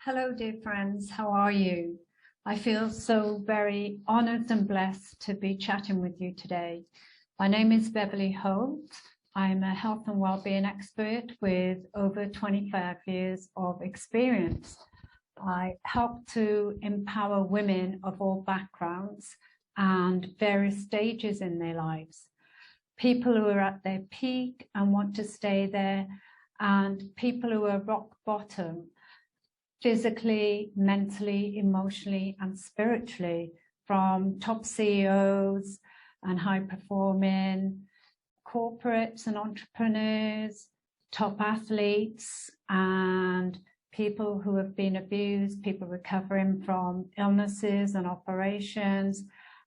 Hello, dear friends. How are you? I feel so very honored and blessed to be chatting with you today. My name is Beverley Holt. I'm a health and wellbeing expert with over 25 years of experience. I help to empower women of all backgrounds and various stages in their lives. People who are at their peak and want to stay there, and people who are rock bottom, physically, mentally, emotionally, and spiritually, from top CEOs and high-performing corporates and entrepreneurs, top athletes, and people who have been abused, people recovering from illnesses and operations,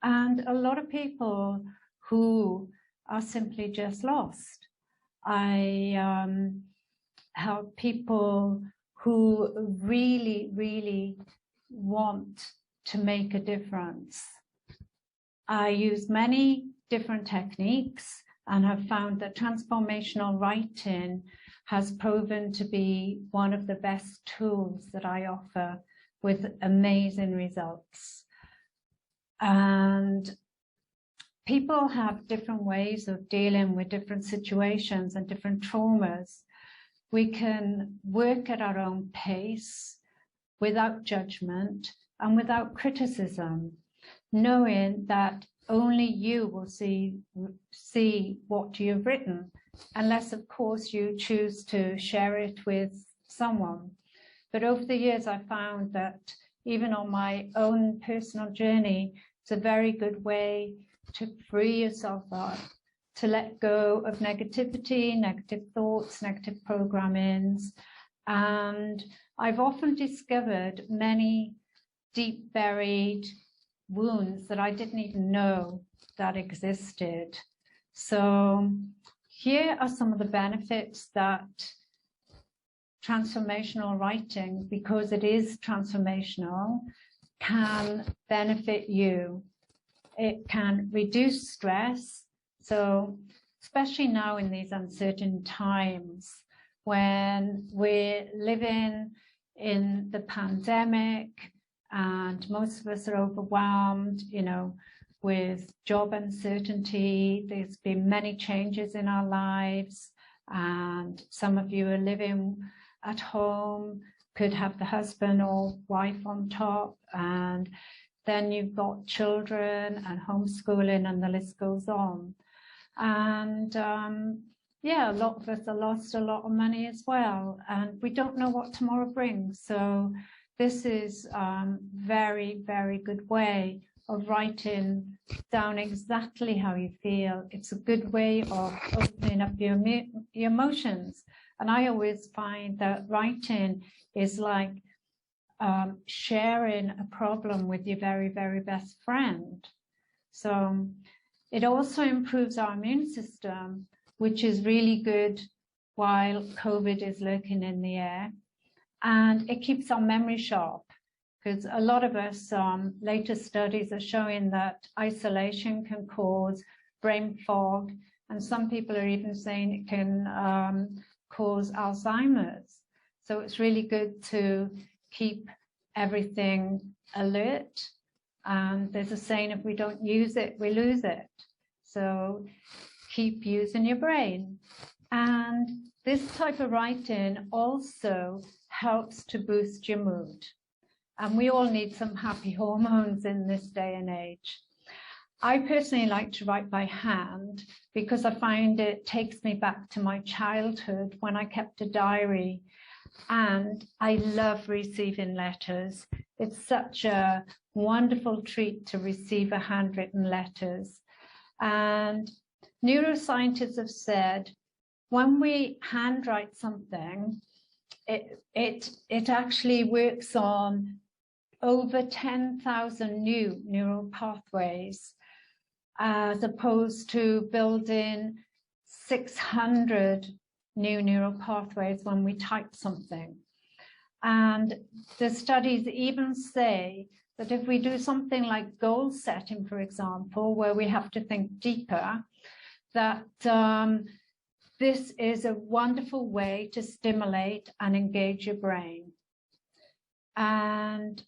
and a lot of people who are simply just lost. I help people who really want to make a difference. I use many different techniques and have found that transformational writing has proven to be one of the best tools that I offer, with amazing results. And people have different ways of dealing with different situations and different traumas. We can work at our own pace, without judgment and without criticism, knowing that only you will see what you've written, unless, of course, you choose to share it with someone. But over the years, I found that even on my own personal journey, it's a very good way to free yourself up, to let go of negativity, negative thoughts, negative programmings. And I've often discovered many deep buried wounds that I didn't even know that existed. So here are some of the benefits that transformational writing, because it is transformational, can benefit you. It can reduce stress. So especially now in these uncertain times when we're living in the pandemic and most of us are overwhelmed, with job uncertainty. There's been many changes in our lives, and some of you are living at home, could have the husband or wife on top, and then you've got children and homeschooling, and the list goes on. And yeah, a lot of us have lost a lot of money as well, and we don't know what tomorrow brings. So this is very good way of writing down exactly how you feel. It's a good way of opening up your emotions. And I always find that writing is like sharing a problem with your very best friend. So it also improves our immune system, which is really good while COVID is lurking in the air. And it keeps our memory sharp, because a lot of us, later studies are showing that isolation can cause brain fog. And some people are even saying it can cause Alzheimer's. So it's really good to keep everything alert. And there's a saying, if we don't use it, we lose it. So keep using your brain. And this type of writing also helps to boost your mood. And we all need some happy hormones in this day and age. I personally like to write by hand because I find it takes me back to my childhood when I kept a diary. And I love receiving letters. It's such a wonderful treat to receive a handwritten letters. And neuroscientists have said when we handwrite something, it actually works on over 10,000 new neural pathways, as opposed to building 600 new neural pathways when we type something. And the studies even say that if we do something like goal setting, for example, where we have to think deeper, that this is a wonderful way to stimulate and engage your brain. And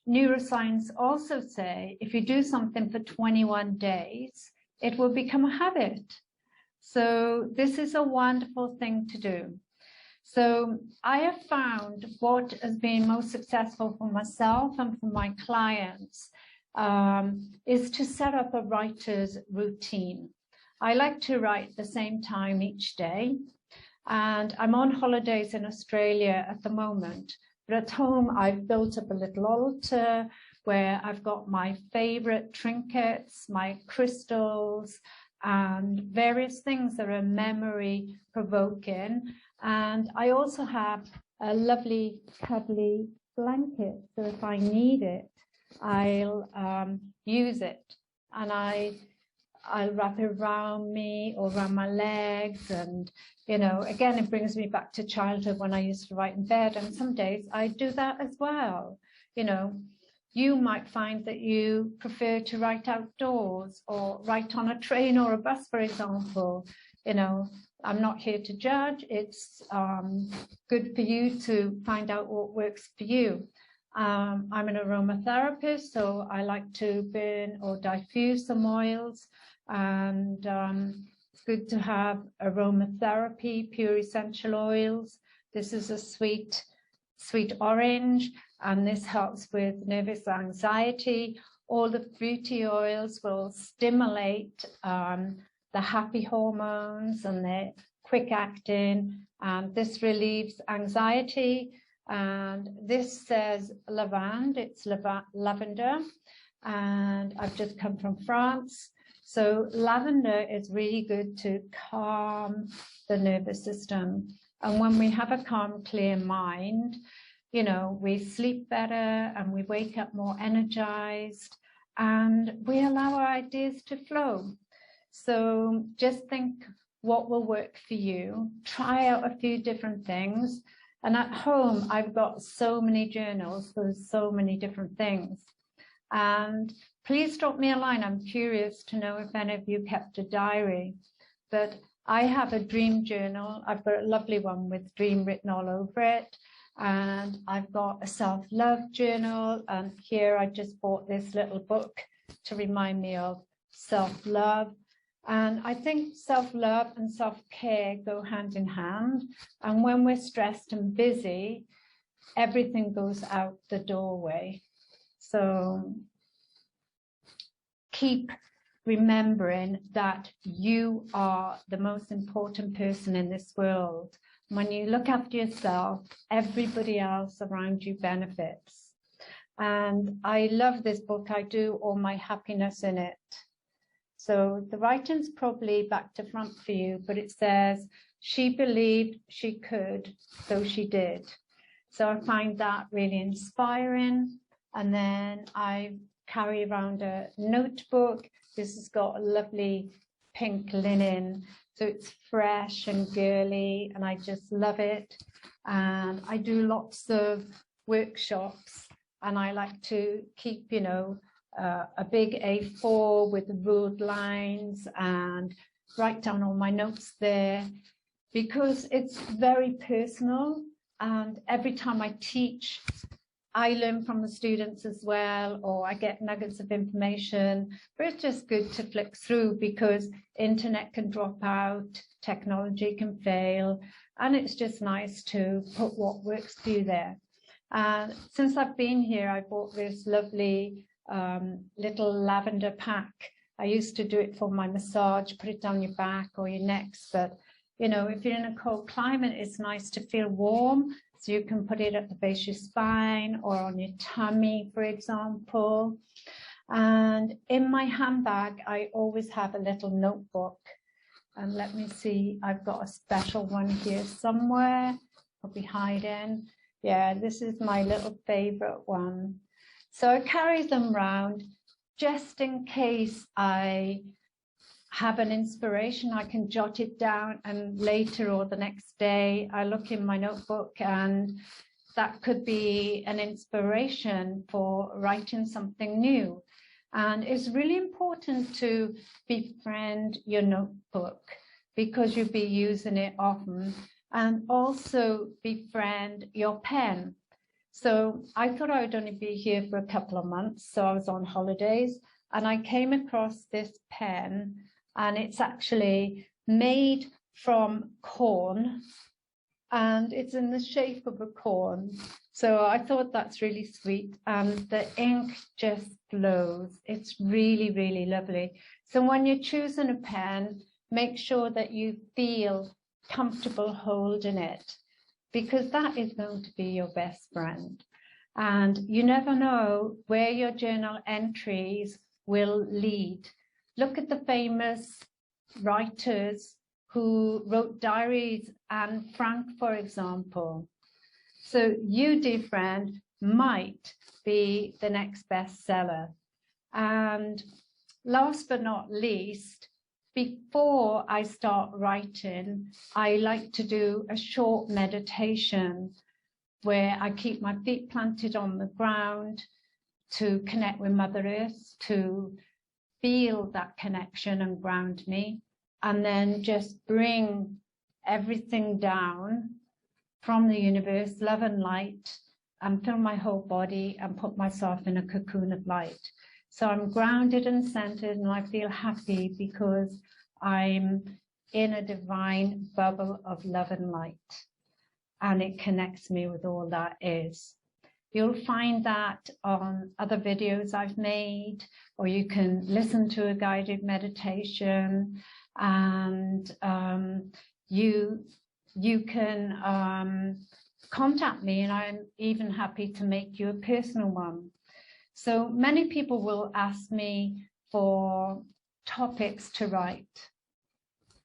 neuroscience also say if you do something for 21 days, it will become a habit. So this is a wonderful thing to do. So I have found what has been most successful for myself and for my clients is to set up a writer's routine. I like to write the same time each day, and I'm on holidays in Australia at the moment. But at home, I've built up a little altar where I've got my favorite trinkets, my crystals, and various things that are memory provoking. And I also have a lovely cuddly blanket. So if I need it, I'll use it. And I'll wrap it around me or around my legs. And, you know, again, it brings me back to childhood when I used to write in bed. And some days I do that as well. You know, you might find that you prefer to write outdoors or write on a train or a bus, for example. You know, I'm not here to judge. It's good for you to find out what works for you. I'm an aromatherapist, so I like to burn or diffuse some oils. And it's good to have aromatherapy, pure essential oils. This is a sweet orange, and this helps with nervous anxiety. All the fruity oils will stimulate the happy hormones, and they're quick acting, and this relieves anxiety. And this says lavande, it's lavender, and I've just come from France. So lavender is really good to calm the nervous system. And when we have a calm, clear mind, you know, we sleep better and we wake up more energized, and we allow our ideas to flow. So just think what will work for you. Try out a few different things. And at home, I've got so many journals for so many different things. And please drop me a line. I'm curious to know if any of you kept a diary. But I have a dream journal. I've got a lovely one with dream written all over it. And I've got a self-love journal. And here I just bought this little book to remind me of self-love. And I think self-love and self-care go hand in hand. And when we're stressed and busy, everything goes out the doorway. So keep remembering that you are the most important person in this world. When you look after yourself, everybody else around you benefits. And I love this book. I do all my happiness in it. So the writing's probably back to front for you, but it says, she believed she could, so she did. So I find that really inspiring. And then I carry around a notebook. This has got a lovely pink linen, so it's fresh and girly, and I just love it. And I do lots of workshops, and I like to keep, you know, a big A4 with ruled lines and write down all my notes there, because it's very personal. And every time I teach, I learn from the students as well, or I get nuggets of information. But it's just good to flick through, because internet can drop out, technology can fail, and it's just nice to put what works for you there. And since I've been here, I bought this lovely little lavender pack. I used to do it for my massage, put it down your back or your necks. But, you know, if you're in a cold climate, it's nice to feel warm. So you can put it at the base of your spine or on your tummy, for example. And in my handbag, I always have a little notebook. And let me see, I've got a special one here somewhere. I'll be hiding. Yeah, this is my little favorite one. So I carry them around just in case I have an inspiration. I can jot it down, and later or the next day I look in my notebook, and that could be an inspiration for writing something new. And it's really important to befriend your notebook, because you'll be using it often, and also befriend your pen. So I thought I would only be here for a couple of months. So I was on holidays and I came across this pen, and it's actually made from corn and it's in the shape of a corn. So I thought that's really sweet, and the ink just flows. It's really, really lovely. So when you're choosing a pen, make sure that you feel comfortable holding it, because that is going to be your best friend. And you never know where your journal entries will lead. Look at the famous writers who wrote diaries, Anne Frank, for example. So you, dear friend, might be the next bestseller. And last but not least, before I start writing, I like to do a short meditation where I keep my feet planted on the ground to connect with Mother Earth, to feel that connection and ground me, and then just bring everything down from the universe, love and light, and fill my whole body and put myself in a cocoon of light. So I'm grounded and centered, and I feel happy because I'm in a divine bubble of love and light, and it connects me with all that is. You'll find that on other videos I've made, or you can listen to a guided meditation, and you can contact me, and I'm even happy to make you a personal one. So many people will ask me for topics to write,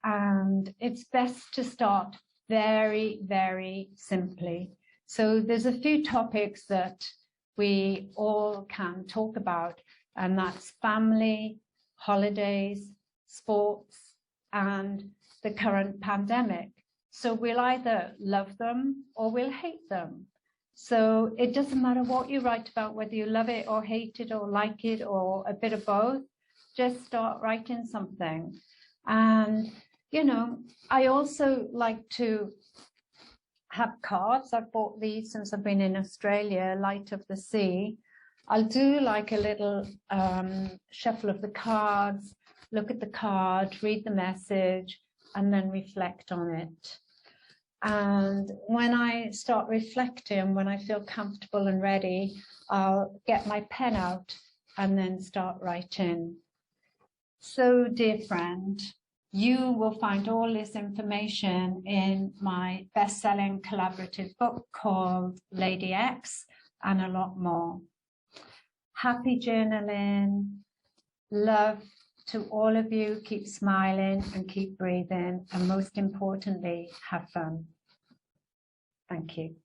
and it's best to start very, very simply. So there's a few topics that we all can talk about, and that's family, holidays, sports, and the current pandemic. So we'll either love them or we'll hate them. So it doesn't matter what you write about, whether you love it or hate it or like it or a bit of both, just start writing something. And, you know, I also like to have cards. I've bought these since I've been in Australia, Light of the Sea. I'll do like a little shuffle of the cards, look at the card, read the message, and then reflect on it. And when I start reflecting, when I feel comfortable and ready, I'll get my pen out and then start writing. So, dear friend, you will find all this information in my best-selling collaborative book called Lady X, and a lot more. Happy journaling. Love to all of you. Keep smiling and keep breathing. And most importantly, have fun. Thank you.